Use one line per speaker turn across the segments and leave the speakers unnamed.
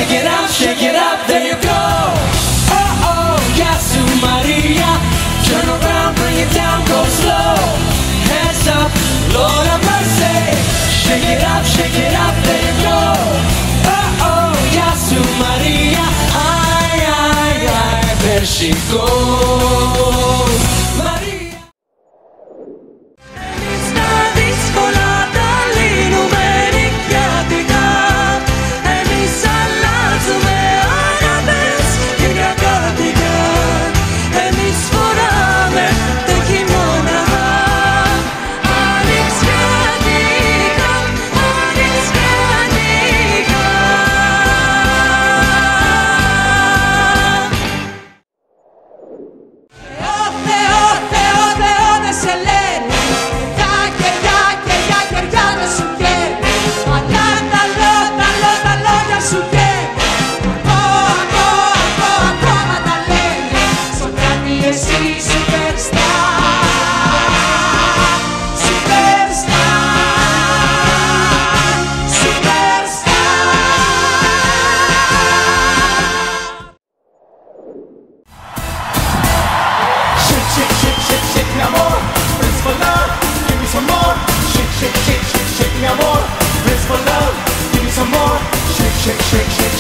shake it up, there you go. Oh oh, Yasu Maria, turn around, bring it down, go slow. Hands up, Lord have mercy. Shake it up, there you go. Oh oh, Yasu Maria, ay ay ay, there she goes. Maria.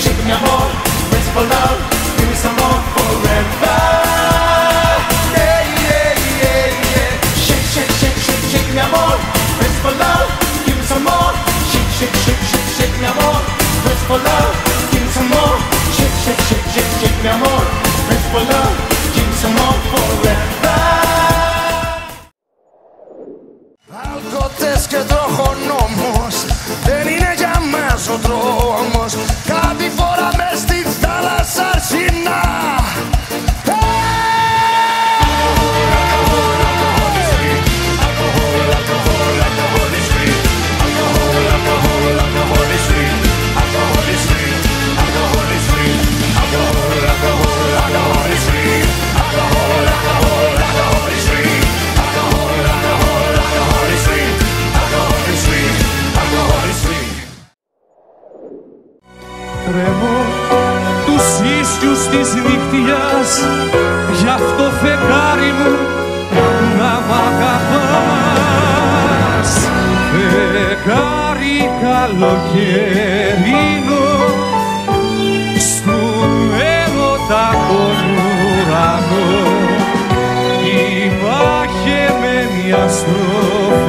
Shake mi amor, rest for love, give me some more forever. Yeah, yeah, yeah, yeah. Shake mi amor, rest for love, give me some more. Shake mi amor, rest for love, give me some more. Shake mi amor, rest for love, give me some more forever. Αλκοτές και τροχονόμος, δεν είναι για μας ο δρόμος. Κάτι φορά μες στη θάλασσα αρσινά.
Τρέμω τους ίσιους της νύχτιας, γι' αυτό φεγγάρι μου να μ' αγαπάς. Φεγγάρι καλοκαιρινό, στον έρωτα τον ουρανό, η μάχη με μια στροφή